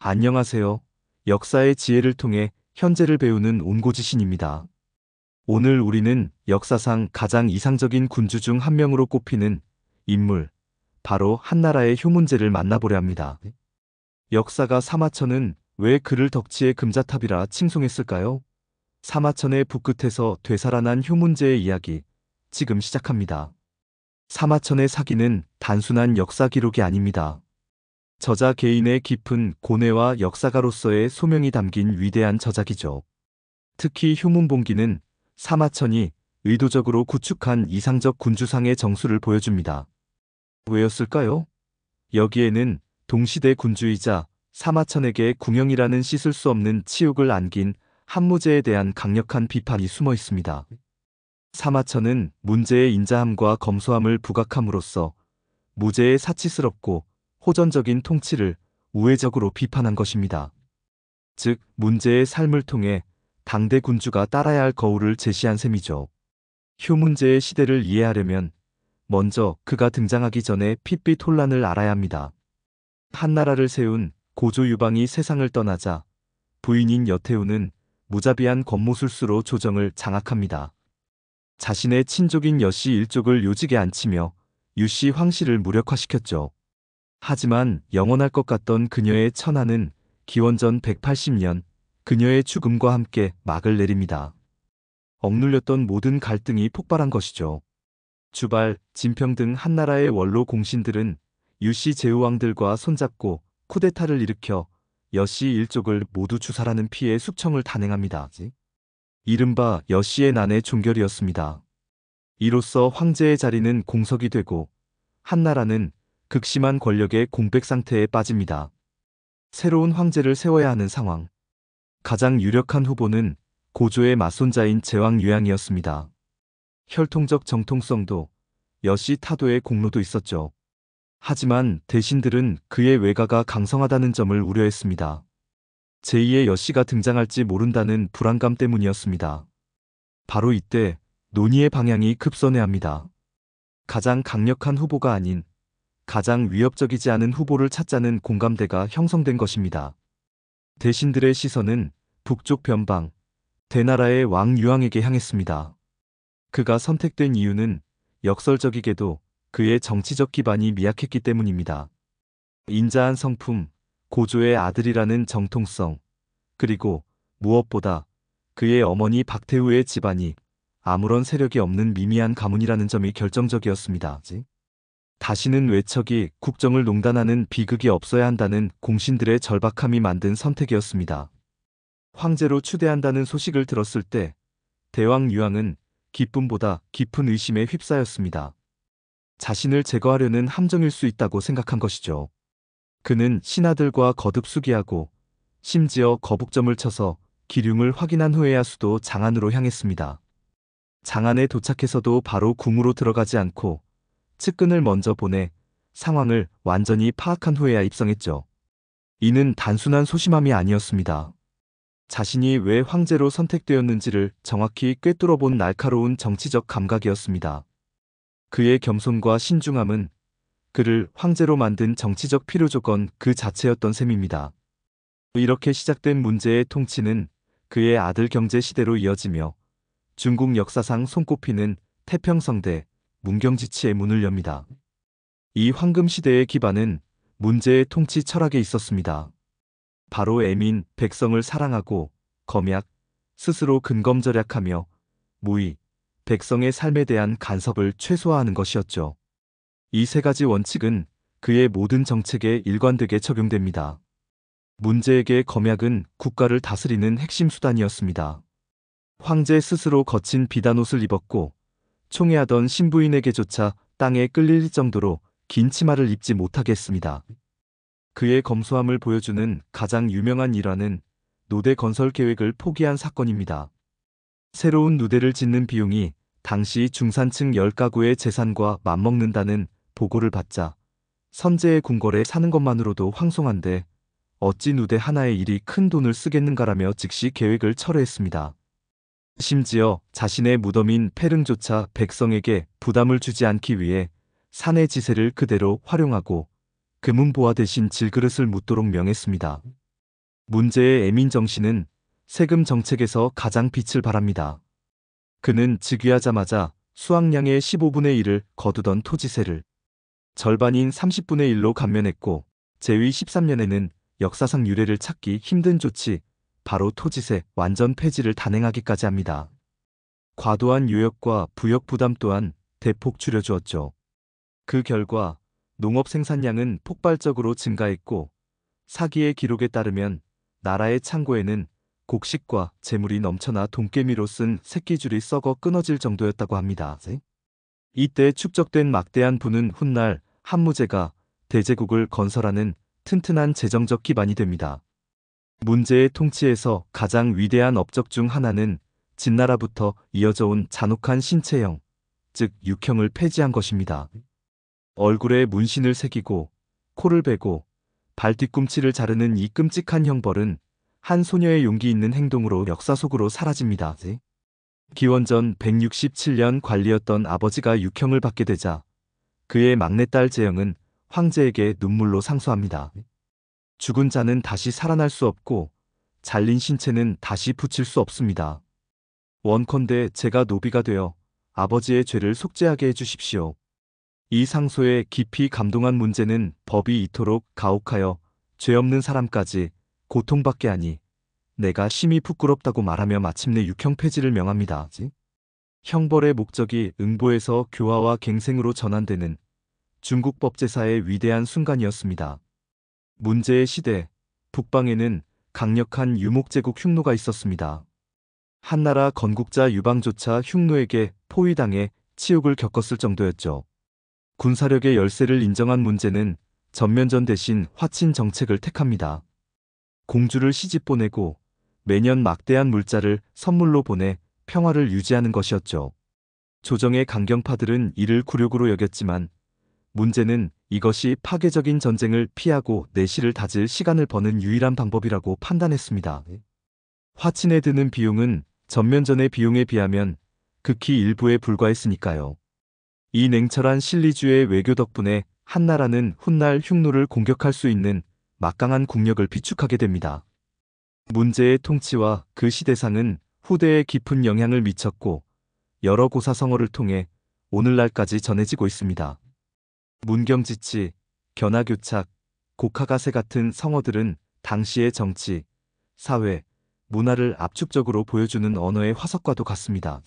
안녕하세요. 역사의 지혜를 통해 현재를 배우는 온고지신입니다. 오늘 우리는 역사상 가장 이상적인 군주 중 한 명으로 꼽히는 인물, 바로 한나라의 효문제를 만나보려 합니다. 역사가 사마천은 왜 그를 덕치의 금자탑이라 칭송했을까요? 사마천의 북끝에서 되살아난 효문제의 이야기, 지금 시작합니다. 사마천의 사기는 단순한 역사 기록이 아닙니다. 저자 개인의 깊은 고뇌와 역사가로서의 소명이 담긴 위대한 저작이죠. 특히 효문봉기는 사마천이 의도적으로 구축한 이상적 군주상의 정수를 보여줍니다. 왜였을까요? 여기에는 동시대 군주이자 사마천에게 궁영이라는 씻을 수 없는 치욕을 안긴 한무제에 대한 강력한 비판이 숨어 있습니다. 사마천은 문제의 인자함과 검소함을 부각함으로써 무제의 사치스럽고 호전적인 통치를 우회적으로 비판한 것입니다. 즉, 문제의 삶을 통해 당대 군주가 따라야 할 거울을 제시한 셈이죠. 효문제의 시대를 이해하려면 먼저 그가 등장하기 전에 핏빛 혼란을 알아야 합니다. 한나라를 세운 고조 유방이 세상을 떠나자 부인인 여태후는 무자비한 권모술수로 조정을 장악합니다. 자신의 친족인 여씨 일족을 요직에 앉히며 유씨 황씨를 무력화시켰죠. 하지만 영원할 것 같던 그녀의 천하는 기원전 180년 그녀의 죽음과 함께 막을 내립니다. 억눌렸던 모든 갈등이 폭발한 것이죠. 주발, 진평 등 한나라의 원로 공신들은 유씨 제후왕들과 손잡고 쿠데타를 일으켜 여씨 일족을 모두 추살하는 피해 숙청을 단행합니다. 이른바 여씨의 난의 종결이었습니다. 이로써 황제의 자리는 공석이 되고 한나라는 극심한 권력의 공백 상태에 빠집니다. 새로운 황제를 세워야 하는 상황. 가장 유력한 후보는 고조의 맞손자인 제왕 유양이었습니다. 혈통적 정통성도 여씨 타도의 공로도 있었죠. 하지만 대신들은 그의 외가가 강성하다는 점을 우려했습니다. 제2의 여씨가 등장할지 모른다는 불안감 때문이었습니다. 바로 이때 논의의 방향이 급선회합니다. 가장 강력한 후보가 아닌 가장 위협적이지 않은 후보를 찾자는 공감대가 형성된 것입니다. 대신들의 시선은 북쪽 변방, 대나라의 왕 유황에게 향했습니다. 그가 선택된 이유는 역설적이게도 그의 정치적 기반이 미약했기 때문입니다. 인자한 성품, 고조의 아들이라는 정통성, 그리고 무엇보다 그의 어머니 박태후의 집안이 아무런 세력이 없는 미미한 가문이라는 점이 결정적이었습니다. 다시는 외척이 국정을 농단하는 비극이 없어야 한다는 공신들의 절박함이 만든 선택이었습니다. 황제로 추대한다는 소식을 들었을 때 대왕 유황은 기쁨보다 깊은 의심에 휩싸였습니다. 자신을 제거하려는 함정일 수 있다고 생각한 것이죠. 그는 신하들과 거듭 수기하고 심지어 거북점을 쳐서 기륭을 확인한 후에야 수도 장안으로 향했습니다. 장안에 도착해서도 바로 궁으로 들어가지 않고 측근을 먼저 보내 상황을 완전히 파악한 후에야 입성했죠. 이는 단순한 소심함이 아니었습니다. 자신이 왜 황제로 선택되었는지를 정확히 꿰뚫어본 날카로운 정치적 감각이었습니다. 그의 겸손과 신중함은 그를 황제로 만든 정치적 필요조건 그 자체였던 셈입니다. 이렇게 시작된 문제의 통치는 그의 아들 경제 시대로 이어지며 중국 역사상 손꼽히는 태평성대, 문경지치의 문을 엽니다. 이 황금시대의 기반은 문제의 통치 철학에 있었습니다. 바로 애민, 백성을 사랑하고 검약, 스스로 근검절약하며 무의, 백성의 삶에 대한 간섭을 최소화하는 것이었죠. 이 세 가지 원칙은 그의 모든 정책에 일관되게 적용됩니다. 문제에게 검약은 국가를 다스리는 핵심 수단이었습니다. 황제 스스로 거친 비단옷을 입었고 총애하던 신부인에게조차 땅에 끌릴 정도로 긴 치마를 입지 못하게 했습니다. 그의 검소함을 보여주는 가장 유명한 일화는 노대 건설 계획을 포기한 사건입니다. 새로운 누대를 짓는 비용이 당시 중산층 10가구의 재산과 맞먹는다는 보고를 받자 선제의 궁궐에 사는 것만으로도 황송한데 어찌 누대 하나의 일이 큰 돈을 쓰겠는가라며 즉시 계획을 철회했습니다. 심지어 자신의 무덤인 페릉조차 백성에게 부담을 주지 않기 위해 산의 지세를 그대로 활용하고 금은보화 대신 질그릇을 묻도록 명했습니다. 문제의 애민정신은 세금 정책에서 가장 빛을 발합니다. 그는 즉위하자마자 수확량의 15분의 1을 거두던 토지세를 절반인 30분의 1로 감면했고, 재위 13년에는 역사상 유례를 찾기 힘든 조치, 바로 토지세 완전 폐지를 단행하기까지 합니다. 과도한 요역과 부역 부담 또한 대폭 줄여주었죠. 그 결과 농업 생산량은 폭발적으로 증가했고, 사기의 기록에 따르면 나라의 창고에는 곡식과 재물이 넘쳐나 돈깨미로 쓴 새끼줄이 썩어 끊어질 정도였다고 합니다. 이때 축적된 막대한 부는 훗날 한무제가 대제국을 건설하는 튼튼한 재정적 기반이 됩니다. 문제의 통치에서 가장 위대한 업적 중 하나는 진나라부터 이어져 온 잔혹한 신체형, 즉 육형을 폐지한 것입니다. 얼굴에 문신을 새기고 코를 베고 발 뒤꿈치를 자르는 이 끔찍한 형벌은 한 소녀의 용기 있는 행동으로 역사 속으로 사라집니다. 기원전 167년 관리였던 아버지가 육형을 받게 되자 그의 막내딸 재영은 황제에게 눈물로 상소합니다. 죽은 자는 다시 살아날 수 없고 잘린 신체는 다시 붙일 수 없습니다. 원컨대 제가 노비가 되어 아버지의 죄를 속죄하게 해주십시오. 이 상소에 깊이 감동한 문제는 법이 이토록 가혹하여 죄 없는 사람까지 고통받게 하니 내가 심히 부끄럽다고 말하며 마침내 육형 폐지를 명합니다. 형벌의 목적이 응보에서 교화와 갱생으로 전환되는 중국 법제사의 위대한 순간이었습니다. 문제의 시대, 북방에는 강력한 유목제국 흉노가 있었습니다. 한나라 건국자 유방조차 흉노에게 포위당해 치욕을 겪었을 정도였죠. 군사력의 열세를 인정한 문제는 전면전 대신 화친 정책을 택합니다. 공주를 시집 보내고 매년 막대한 물자를 선물로 보내 평화를 유지하는 것이었죠. 조정의 강경파들은 이를 굴욕으로 여겼지만 문제는 이것이 파괴적인 전쟁을 피하고 내실을 다질 시간을 버는 유일한 방법이라고 판단했습니다. 화친에 드는 비용은 전면전의 비용에 비하면 극히 일부에 불과했으니까요. 이 냉철한 실리주의 외교 덕분에 한나라는 훗날 흉노를 공격할 수 있는 막강한 국력을 비축하게 됩니다. 문제의 통치와 그 시대상은 후대에 깊은 영향을 미쳤고 여러 고사성어를 통해 오늘날까지 전해지고 있습니다. 문경지치, 견하교착, 곡하가세 같은 성어들은 당시의 정치, 사회, 문화를 압축적으로 보여주는 언어의 화석과도 같습니다.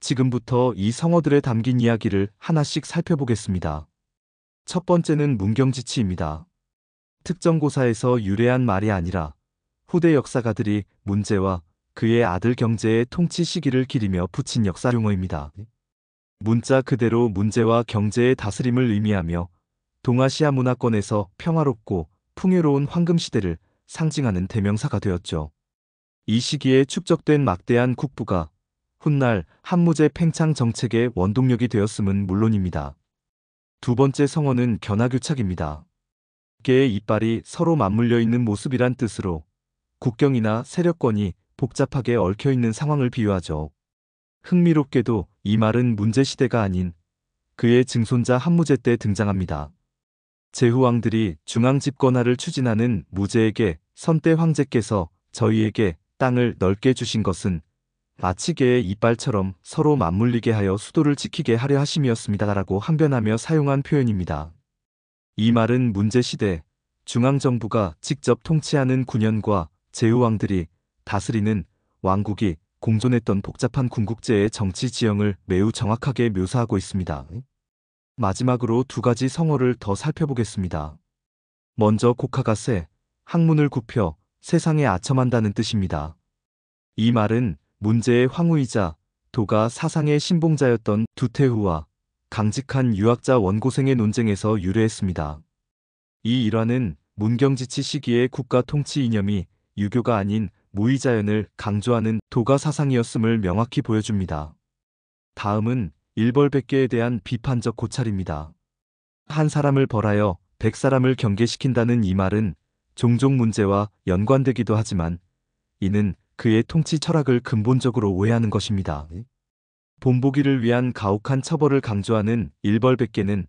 지금부터 이 성어들에 담긴 이야기를 하나씩 살펴보겠습니다. 첫 번째는 문경지치입니다. 특정 고사에서 유래한 말이 아니라 후대 역사가들이 문제와 그의 아들 경제의 통치 시기를 기리며 붙인 역사 용어입니다. 문자 그대로 문제와 경제의 다스림을 의미하며 동아시아 문화권에서 평화롭고 풍요로운 황금시대를 상징하는 대명사가 되었죠. 이 시기에 축적된 막대한 국부가 훗날 한무제 팽창 정책의 원동력이 되었음은 물론입니다. 두 번째 성어는 견하교착입니다. 개의 이빨이 서로 맞물려 있는 모습이란 뜻으로 국경이나 세력권이 복잡하게 얽혀있는 상황을 비유하죠. 흥미롭게도 이 말은 문제시대가 아닌 그의 증손자 한무제 때 등장합니다. 제후왕들이 중앙집권화를 추진하는 무제에게 선대 황제께서 저희에게 땅을 넓게 주신 것은 마치 개의 이빨처럼 서로 맞물리게 하여 수도를 지키게 하려 하심이었습니다라고 항변하며 사용한 표현입니다. 이 말은 문제시대 중앙정부가 직접 통치하는 군현과 제후왕들이 다스리는 왕국이 공존했던 복잡한 군국제의 정치 지형을 매우 정확하게 묘사하고 있습니다. 마지막으로 두 가지 성어를 더 살펴보겠습니다. 먼저 곡하가세, 학문을 굽혀 세상에 아첨한다는 뜻입니다. 이 말은 문제의 황후이자 도가 사상의 신봉자였던 두태후와 강직한 유학자 원고생의 논쟁에서 유래했습니다. 이 일화는 문경지치 시기의 국가 통치 이념이 유교가 아닌 무의자연을 강조하는 도가 사상이었음을 명확히 보여줍니다. 다음은 일벌백계에 대한 비판적 고찰입니다. 한 사람을 벌하여 100사람을 경계시킨다는 이 말은 종종 문제와 연관되기도 하지만 이는 그의 통치 철학을 근본적으로 오해하는 것입니다. 본보기를 위한 가혹한 처벌을 강조하는 일벌백계는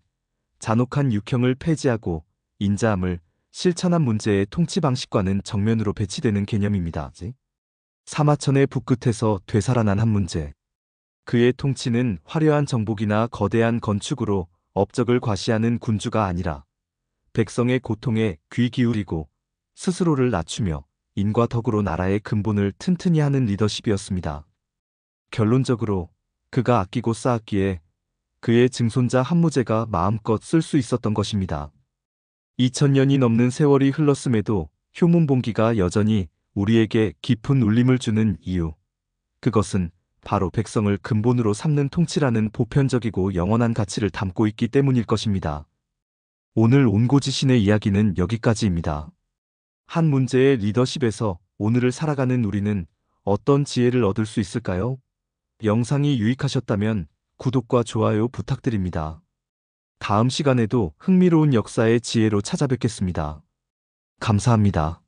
잔혹한 육형을 폐지하고 인자함을 실천한 문제의 통치 방식과는 정면으로 배치되는 개념입니다. 사마천의 북끝에서 되살아난 한 문제. 그의 통치는 화려한 정복이나 거대한 건축으로 업적을 과시하는 군주가 아니라 백성의 고통에 귀 기울이고 스스로를 낮추며 인과 덕으로 나라의 근본을 튼튼히 하는 리더십이었습니다. 결론적으로 그가 아끼고 쌓았기에 그의 증손자 한무제가 마음껏 쓸 수 있었던 것입니다. 2000년이 넘는 세월이 흘렀음에도 효문봉기가 여전히 우리에게 깊은 울림을 주는 이유. 그것은 바로 백성을 근본으로 삼는 통치라는 보편적이고 영원한 가치를 담고 있기 때문일 것입니다. 오늘 온고지신의 이야기는 여기까지입니다. 한 문제의 리더십에서 오늘을 살아가는 우리는 어떤 지혜를 얻을 수 있을까요? 영상이 유익하셨다면 구독과 좋아요 부탁드립니다. 다음 시간에도 흥미로운 역사의 지혜로 찾아뵙겠습니다. 감사합니다.